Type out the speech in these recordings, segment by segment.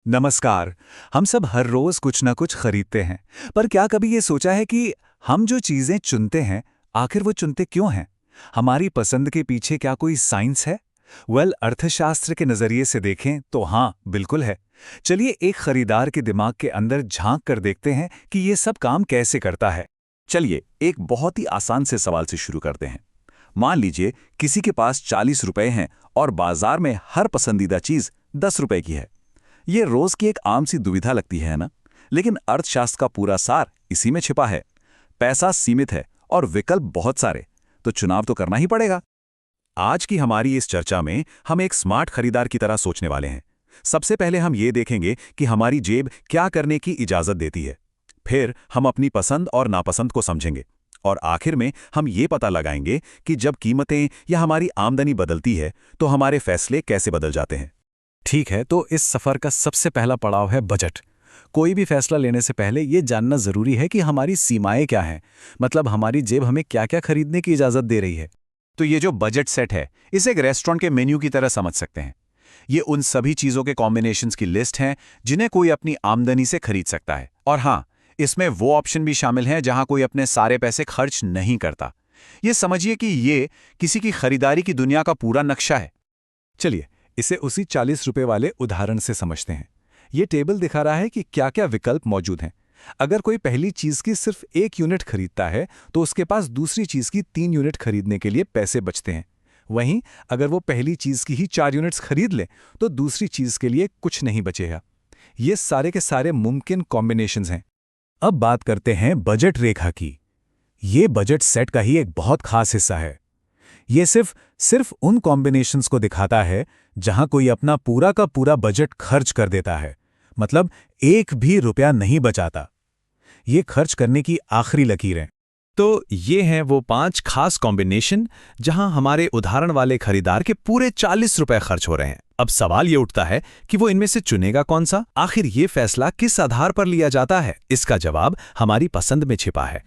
नमस्कार। हम सब हर रोज कुछ ना कुछ खरीदते हैं, पर क्या कभी ये सोचा है कि हम जो चीजें चुनते हैं, आखिर वो चुनते क्यों हैं? हमारी पसंद के पीछे क्या कोई साइंस है? अर्थशास्त्र के नजरिए से देखें तो हाँ, बिल्कुल है। चलिए एक खरीदार के दिमाग के अंदर झांक कर देखते हैं कि ये सब काम कैसे करता है। चलिए एक बहुत ही आसान से सवाल से शुरू करते हैं। मान लीजिए किसी के पास 40 रुपए हैं और बाजार में हर पसंदीदा चीज 10 रुपए की है। ये रोज की एक आम सी दुविधा लगती है ना? लेकिन अर्थशास्त्र का पूरा सार इसी में छिपा है। पैसा सीमित है और विकल्प बहुत सारे, तो चुनाव तो करना ही पड़ेगा। आज की हमारी इस चर्चा में हम एक स्मार्ट खरीदार की तरह सोचने वाले हैं। सबसे पहले हम ये देखेंगे कि हमारी जेब क्या करने की इजाजत देती है। फिर हम अपनी पसंद और नापसंद को समझेंगे और आखिर में हम ये पता लगाएंगे कि जब कीमतें या हमारी आमदनी बदलती है तो हमारे फैसले कैसे बदल जाते हैं। ठीक है, तो इस सफ़र का सबसे पहला पड़ाव है बजट। कोई भी फैसला लेने से पहले ये जानना ज़रूरी है कि हमारी सीमाएं क्या हैं, मतलब हमारी जेब हमें क्या-क्या खरीदने की इजाज़त दे रही है। तो ये जो बजट सेट है, इसे एक रेस्टोरेंट के मेन्यू की तरह समझ सकते हैं। ये उन सभी चीज़ों के कॉम्बिनेशंस की लिस्ट हैं जिन्हें कोई अपनी आमदनी से खरीद सकता है। और हाँ, इसमें वो ऑप्शन भी शामिल हैं जहां कोई अपने सारे पैसे खर्च नहीं करता। ये समझिए कि ये किसी की खरीदारी की दुनिया का पूरा नक्शा है। चलिए, इसे उसी 40 रुपए वाले उदाहरण से समझते हैं। ये टेबल दिखा रहा है कि क्या-क्या विकल्प मौजूद हैं। अगर कोई पहली चीज़ की सिर्फ 1 यूनिट खरीदता है, तो उसके पास दूसरी चीज़ की 3 यूनिट खरीदने के लिए पैसे बचते हैं। वहीं अगर वो पहली चीज़ की ही 4 यूनिट्स खरीद ले, तो दूसरी चीज़ के लिए कुछ नहीं बचेगा। ये सारे के सारे मुमकिन कॉम्बिनेशंस हैं। अब बात करते हैं बजट रेखा की। ये बजट सेट का ही एक बहुत खास हिस्सा है। ये सिर्फ उन कॉम्बिनेशंस को दिखाता है जहां कोई अपना पूरा का पूरा बजट खर्च कर देता है, मतलब एक भी रुपया नहीं बचाता। ये खर्च करने की आखिरी लकीरें। तो ये हैं वो 5 खास कॉम्बिनेशन जहां हमारे उदाहरण वाले खरीदार के पूरे 40 रुपए खर्च हो रहे हैं। अब सवाल ये उठता है कि वो इनमें से चुनेगा कौन सा? आखिर ये फैसला किस आधार पर लिया जाता है? इसका जवाब हमारी पसंद में छिपा है।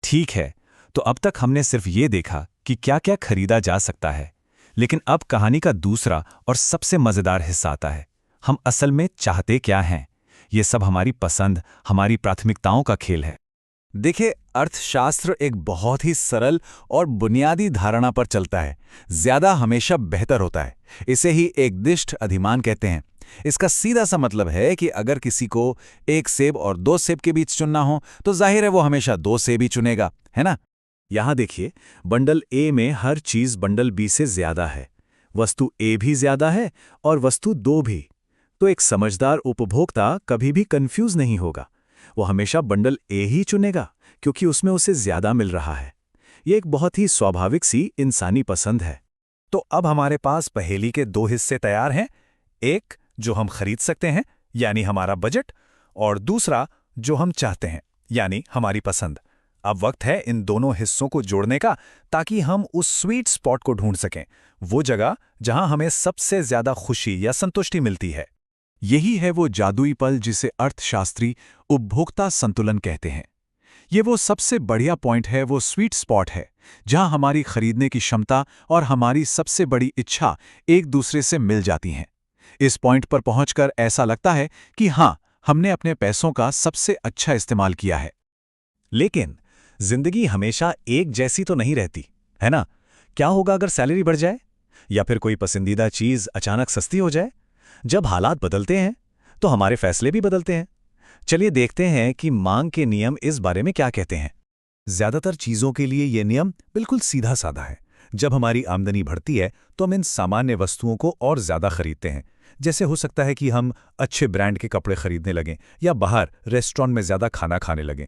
ठीक है, तो अब तक हमने सिर्फ ये देखा कि क्या-क्या खरीदा जा सकता है, लेकिन अब कहानी का दूसरा और सबसे मजेदार हिस्सा आता है। हम असल में चाहते क्या हैं? ये सब हमारी पसंद, हमारी प्राथमिकताओं का खेल है। देखिए, अर्थशास्त्र एक बहुत ही सरल और बुनियादी धारणा पर चलता है। ज्यादा हमेशा बेहतर होता है। इसे ही एकदिष्ट अधिमान कहते हैं। इसका सीधा सा मतलब है कि अगर किसी को 1 सेब और 2 सेब के बीच चुनना हो, तो जाहिर है वो हमेशा 2 सेब ही चुनेगा, है ना? यहां देखिए, बंडल ए में हर चीज बंडल बी से ज्यादा है। वस्तु ए भी ज्यादा है और वस्तु 2 भी। तो एक समझदार उपभोक्ता कभी भी कंफ्यूज नहीं होगा। वो हमेशा बंडल ए ही चुनेगा क्योंकि उसमें उसे ज्यादा मिल रहा है। ये एक बहुत ही स्वाभाविक सी इंसानी पसंद है। तो अब हमारे पास पहेली के 2 हिस्से तैयार हैं। एक जो हम खरीद सकते हैं, यानी हमारा बजट, और दूसरा जो हम चाहते हैं, यानी हमारी पसंद। अब वक्त है इन दोनों हिस्सों को जोड़ने का, ताकि हम उस स्वीट स्पॉट को ढूंढ सकें, वो जगह जहां हमें सबसे ज्यादा खुशी या संतुष्टि मिलती है। यही है वो जादुई पल जिसे अर्थशास्त्री उपभोक्ता संतुलन कहते हैं। ये वो सबसे बढ़िया पॉइंट है, वो स्वीट स्पॉट है, जहां हमारी खरीदने की क्षमता और हमारी सबसे बड़ी इच्छा एक दूसरे से मिल जाती हैं। इस पॉइंट पर पहुंचकर ऐसा लगता है कि हां, हमने अपने पैसों का सबसे अच्छा इस्तेमाल किया है। लेकिन जिंदगी हमेशा एक जैसी तो नहीं रहती, है ना? क्या होगा अगर सैलरी बढ़ जाए या फिर कोई पसंदीदा चीज अचानक सस्ती हो जाए? जब हालात बदलते हैं तो हमारे फैसले भी बदलते हैं। चलिए देखते हैं कि मांग के नियम इस बारे में क्या कहते हैं। ज्यादातर चीजों के लिए यह नियम बिल्कुल सीधा साधा है। जब हमारी आमदनी बढ़ती है तो हम इन सामान्य वस्तुओं को और ज्यादा खरीदते हैं। जैसे हो सकता है कि हम अच्छे ब्रांड के कपड़े खरीदने लगें या बाहर रेस्टोरेंट में ज्यादा खाना खाने लगें।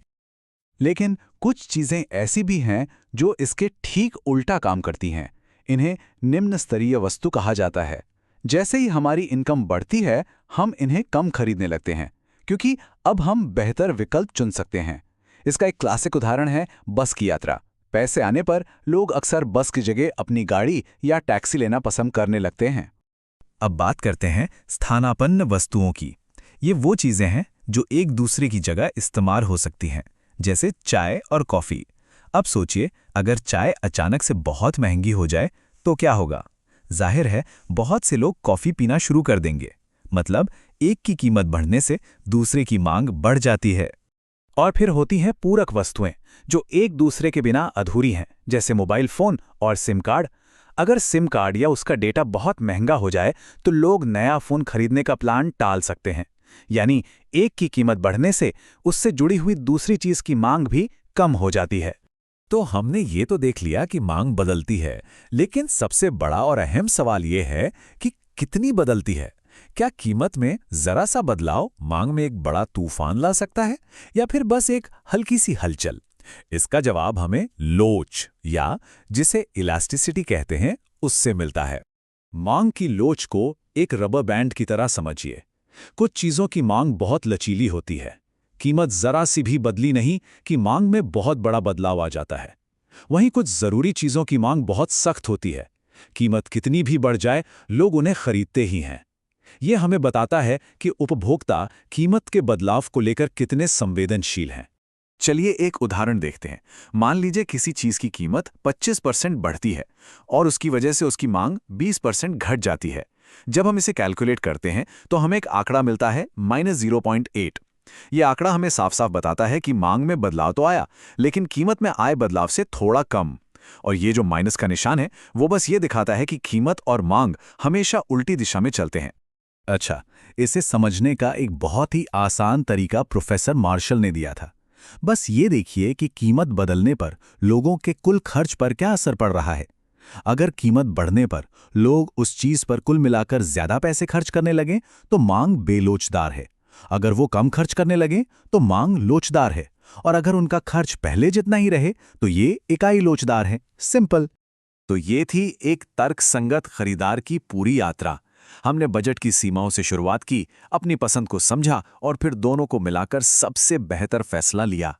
लेकिन कुछ चीजें ऐसी भी हैं जो इसके ठीक उल्टा काम करती हैं। इन्हें निम्न स्तरीय वस्तु कहा जाता है। जैसे ही हमारी इनकम बढ़ती है, हम इन्हें कम खरीदने लगते हैं, क्योंकि अब हम बेहतर विकल्प चुन सकते हैं। इसका एक क्लासिक उदाहरण है बस की यात्रा। पैसे आने पर लोग अक्सर बस की जगह अपनी गाड़ी या टैक्सी लेना पसंद करने लगते हैं। अब बात करते हैं स्थानापन्न वस्तुओं की। ये वो चीजें हैं जो एक दूसरे की जगह इस्तेमाल हो सकती हैं, जैसे चाय और कॉफी। अब सोचिए, अगर चाय अचानक से बहुत महंगी हो जाए तो क्या होगा? जाहिर है बहुत से लोग कॉफी पीना शुरू कर देंगे। मतलब एक की कीमत बढ़ने से दूसरे की मांग बढ़ जाती है। और फिर होती हैं पूरक वस्तुएं, जो एक दूसरे के बिना अधूरी हैं, जैसे मोबाइल फोन और सिम कार्ड। अगर सिम कार्ड या उसका डेटा बहुत महंगा हो जाए तो लोग नया फोन खरीदने का प्लान टाल सकते हैं। यानी एक की कीमत बढ़ने से उससे जुड़ी हुई दूसरी चीज की मांग भी कम हो जाती है। तो हमने ये तो देख लिया कि मांग बदलती है, लेकिन सबसे बड़ा और अहम सवाल ये है कि कितनी बदलती है। क्या कीमत में जरा सा बदलाव मांग में एक बड़ा तूफान ला सकता है, या फिर बस एक हल्की सी हलचल? इसका जवाब हमें लोच, या जिसे इलास्टिसिटी कहते हैं, उससे मिलता है। मांग की लोच को एक रबर बैंड की तरह समझिए। कुछ चीजों की मांग बहुत लचीली होती है, कीमत जरा सी भी बदली नहीं कि मांग में बहुत बड़ा बदलाव आ जाता है। वहीं कुछ जरूरी चीजों की मांग बहुत सख्त होती है, कीमत कितनी भी बढ़ जाए लोग उन्हें खरीदते ही हैं। यह हमें बताता है कि उपभोक्ता कीमत के बदलाव को लेकर कितने संवेदनशील हैं। चलिए एक उदाहरण देखते हैं। मान लीजिए किसी चीज की कीमत 25% बढ़ती है और उसकी वजह से उसकी मांग 20% घट जाती है। जब हम इसे कैलकुलेट करते हैं तो हमें एक आंकड़ा मिलता है -0.8। यह आंकड़ा हमें साफ साफ बताता है कि मांग में बदलाव तो आया, लेकिन कीमत में आए बदलाव से थोड़ा कम। और ये जो माइनस का निशान है वो बस ये दिखाता है कि कीमत और मांग हमेशा उल्टी दिशा में चलते हैं। अच्छा, इसे समझने का एक बहुत ही आसान तरीका प्रोफेसर मार्शल ने दिया था। बस ये देखिए कि कीमत बदलने पर लोगों के कुल खर्च पर क्या असर पड़ रहा है। अगर कीमत बढ़ने पर लोग उस चीज पर कुल मिलाकर ज्यादा पैसे खर्च करने लगें तो मांग बेलोचदार है। अगर वो कम खर्च करने लगे तो मांग लोचदार है। और अगर उनका खर्च पहले जितना ही रहे तो ये इकाई लोचदार है। सिंपल। तो ये थी एक तर्कसंगत खरीदार की पूरी यात्रा। हमने बजट की सीमाओं से शुरुआत की, अपनी पसंद को समझा और फिर दोनों को मिलाकर सबसे बेहतर फैसला लिया।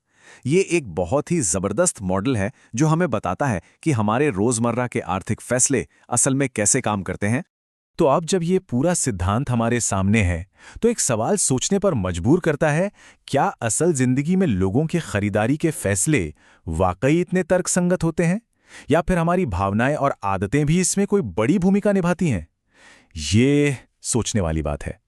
ये एक बहुत ही जबरदस्त मॉडल है जो हमें बताता है कि हमारे रोजमर्रा के आर्थिक फैसले असल में कैसे काम करते हैं। तो अब जब ये पूरा सिद्धांत हमारे सामने है तो एक सवाल सोचने पर मजबूर करता है, क्या असल जिंदगी में लोगों के खरीदारी के फैसले वाकई इतने तर्कसंगत होते हैं, या फिर हमारी भावनाएं और आदतें भी इसमें कोई बड़ी भूमिका निभाती हैं? ये सोचने वाली बात है।